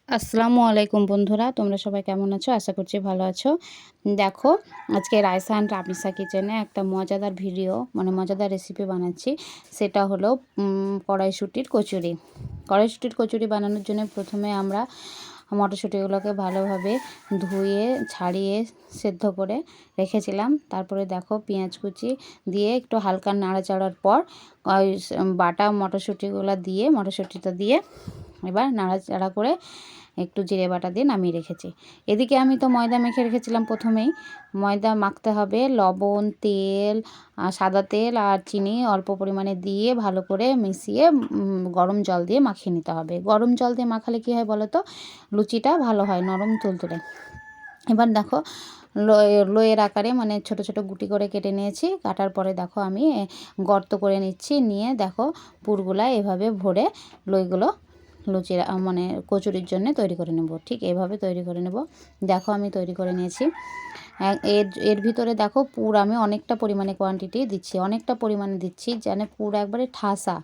আসসালামু আলাইকুম বন্ধুরা, তোমরা সবাই কেমন আছো? আশা করছি ভালো আছো। দেখো, আজকে রায়সা অ্যান্ড রামিসা কিচেনে একটা মজাদার ভিডিও মানে মজাদার রেসিপি বানাচ্ছি। সেটা হলো কড়াইশুঁটির কচুরি। কড়াইশুঁটির কচুরি বানানোর জন্য প্রথমে আমরা মটরশুঁটিগুলোকে ভালোভাবে ধুয়ে ছাড়িয়ে সেদ্ধ করে রেখেছিলাম। তারপরে দেখো পেঁয়াজ কুচি দিয়ে একটু হালকা নাড়াচাড়ার পর ওই বাটা মটরশুঁটিটা দিয়ে এবার নাড়াচাড়া করে একটু জিরে বাটা দিয়ে নামিয়ে রেখেছি। এদিকে আমি তো ময়দা মেখে রেখেছিলাম। প্রথমেই ময়দা মাখতে হবে, লবণ, তেল, সাদা তেল আর চিনি অল্প পরিমাণে দিয়ে ভালো করে মিশিয়ে গরম জল দিয়ে মাখিয়ে নিতে হবে। গরম জল দিয়ে মাখালে কী হয় বলো তো, লুচিটা ভালো হয়, নরম তুলতুলে। এবার দেখো লোয়ের আকারে মানে ছোট ছোট গুটি করে কেটে নিয়েছি। কাটার পরে দেখো আমি গর্ত করে নিচ্ছি, নিয়ে দেখো পুরগুলা এভাবে ভরে লইগুলো লুচির মানে কচুরির জন্য তৈরি করে নেব। ঠিক এভাবে তৈরি করে নেব। দেখো আমি তৈরি করে নিয়েছি। এর ভিতরে দেখো পুর আমি অনেকটা পরিমাণে কোয়ান্টিটি দিচ্ছি, অনেকটা পরিমাণে দিচ্ছি যেন পুর একবারে ঠাসা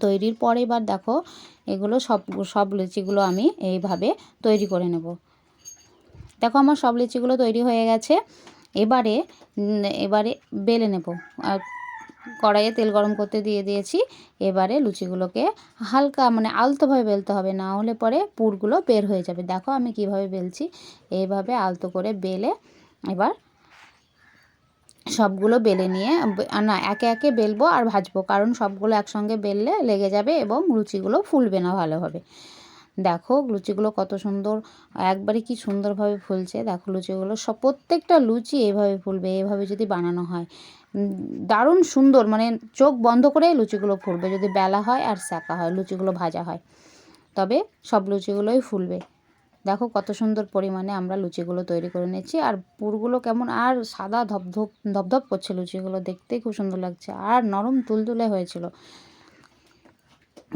তৈরির পরে এবার দেখো এগুলো সব লুচিগুলো আমি এইভাবে তৈরি করে নেব। দেখো আমার সব লুচিগুলো তৈরি হয়ে গেছে। এবারে বেলে নেব। কড়াইয়ে তেল গরম করতে দিয়ে দিয়েছি। এবারে লুচিগুলোকে হালকা মানে আলতোভাবে বেলতে হবে, না হলে পরে পুরগুলো বের হয়ে যাবে। দেখো আমি কিভাবে বেলছি, এইভাবে আলতো করে বেলে এবার সবগুলো বেলে নিয়ে না একে একে বেলবো আর ভাজবো, কারণ সবগুলো একসঙ্গে বেললে লেগে যাবে এবং লুচিগুলো ফুলবে না ভালোভাবে। দেখো লুচিগুলো কত সুন্দর, একবারে কি সুন্দরভাবে ফুলছে। দেখো লুচিগুলো প্রত্যেকটা লুচি এভাবে ফুলবে, এভাবে যদি বানানো হয় দারুণ সুন্দর, মানে চোখ বন্ধ করে লুচিগুলো ফুলবে যদি বেলা হয় আর সেঁকা হয়, লুচিগুলো ভাজা হয়, তবে সব লুচিগুলোই ফুলবে। দেখো কত সুন্দর পরিমাণে আমরা লুচিগুলো তৈরি করে নিয়েছি। আর পুরগুলো কেমন আর সাদা ধপধপ করছে, লুচিগুলো দেখতেই খুব সুন্দর লাগছে আর নরম তুলতুলে হয়েছিল।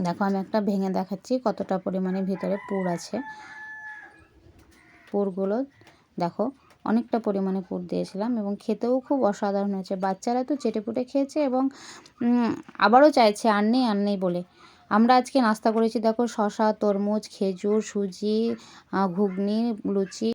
দেখো আমি একটা ভেঙে দেখাচ্ছি কতটা পরিমাণে ভিতরে পুর আছে। পুরগুলো দেখো অনেকটা পরিমাণে পুর দিয়েছিলাম এবং খেতেও খুব অসাধারণ হয়েছে। বাচ্চারা তো চেটেপুটে খেয়েছে এবং আবারও চাইছে আর নেই বলে। আমরা আজকে নাস্তা করেছি দেখো শসা, তরমুজ, খেজুর, সুজি, ঘুগনি, লুচি।